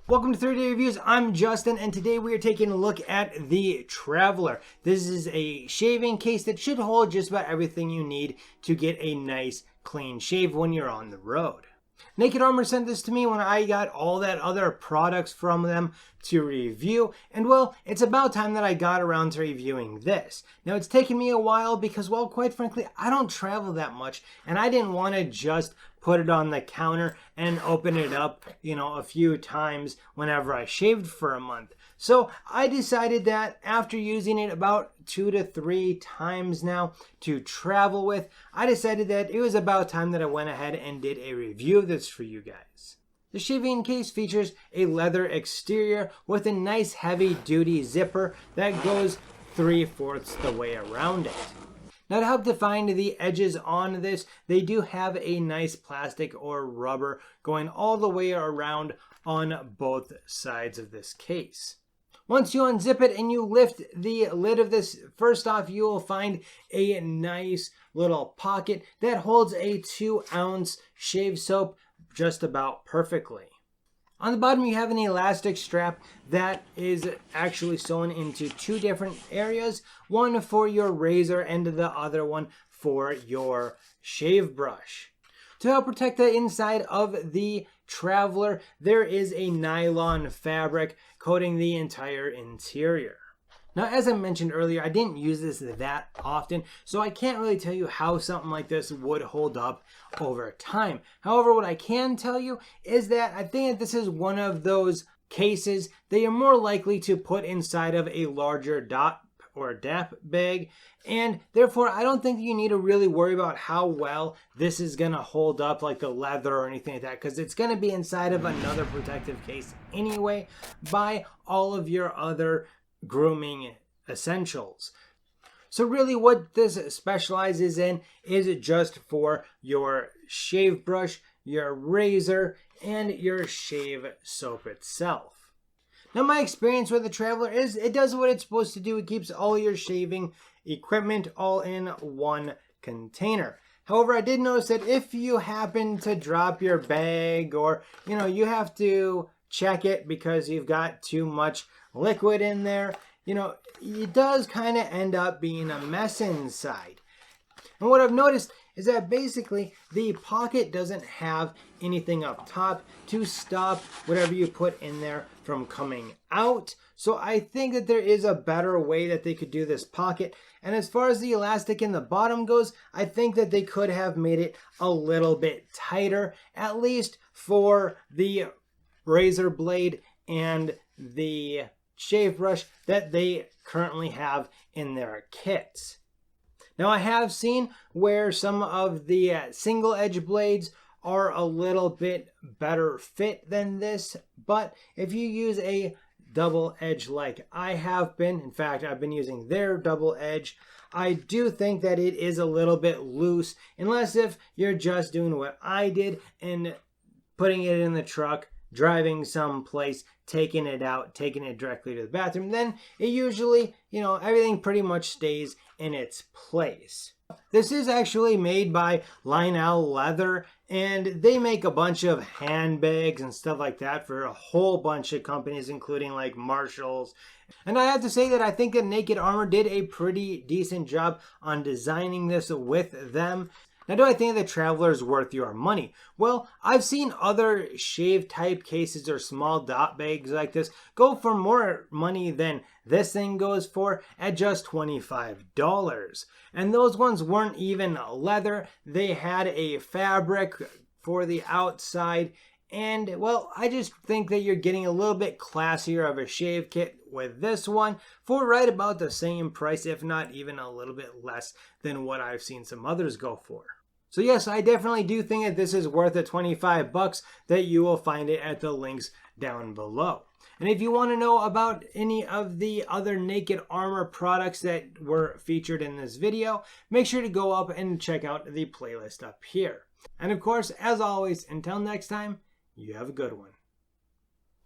Welcome to 30 Day Reviews. I'm Justin, and today we are taking a look at the Traveler. This is a shaving case that should hold just about everything you need to get a nice clean shave when you're on the road. Naked Armor sent this to me when I got all that other products from them to review, and well, it's about time that I got around to reviewing this. Now, it's taken me a while because, well, quite frankly, I don't travel that much, and I didn't want to just put it on the counter and open it up, a few times whenever I shaved for a month. So I decided that after using it about 2 to 3 times now to travel with, I decided that it was about time that I went ahead and did a review of this for you guys. The shaving case features a leather exterior with a nice heavy duty zipper that goes 3/4 the way around it. Now, to help define the edges on this, they do have a nice plastic or rubber going all the way around on both sides of this case. Once you unzip it and you lift the lid of this, first off, you will find a nice little pocket that holds a 2-ounce shave soap just about perfectly. On the bottom, you have an elastic strap that is actually sewn into 2 different areas, one for your razor and the other one for your shave brush. To help protect the inside of the Traveler, there is a nylon fabric coating the entire interior. Now, as I mentioned earlier, I didn't use this that often, so I can't really tell you how something like this would hold up over time. However, what I can tell you is that I think that this is one of those cases that you're more likely to put inside of a larger DOP or DAP bag, and therefore I don't think you need to really worry about how well this is going to hold up, like the leather or anything like that, because it's going to be inside of another protective case anyway by all of your other grooming essentials. So really what this specializes in is just for your shave brush, your razor, and your shave soap itself. Now, my experience with the Traveler is it does what it's supposed to do. It keeps all your shaving equipment all in one container. However, I did notice that if you happen to drop your bag, or you have to check it because you've got too much liquid in there, it does kind of end up being a mess inside. And what I've noticed is that basically the pocket doesn't have anything up top to stop whatever you put in there from coming out. So I think that there is a better way that they could do this pocket. And as far as the elastic in the bottom goes, I think that they could have made it a little bit tighter, at least for the razor blade and the shave brush that they currently have in their kits. Now, I have seen where some of the single edge blades are a little bit better fit than this, but if you use a double edge like I have been, in fact, I've been using their double edge, I do think that it is a little bit loose, unless if you're just doing what I did and putting it in the truck, driving someplace, taking it out, taking it directly to the bathroom, then it usually, everything pretty much stays in its place. This is actually made by Lionel Leather, and they make a bunch of handbags and stuff like that for a whole bunch of companies, including like Marshalls. And I have to say that I think that Naked Armor did a pretty decent job on designing this with them. Now, do I think the Traveler is worth your money? Well, I've seen other shave type cases or small dot bags like this go for more money than this thing goes for at just $25. And those ones weren't even leather. They had a fabric for the outside. And, well, I just think that you're getting a little bit classier of a shave kit with this one for right about the same price, if not even a little bit less than what I've seen some others go for. So yes, I definitely do think that this is worth the $25, that you will find it at the links down below. And if you want to know about any of the other Naked Armor products that were featured in this video, make sure to go up and check out the playlist up here. And of course, as always, until next time, you have a good one.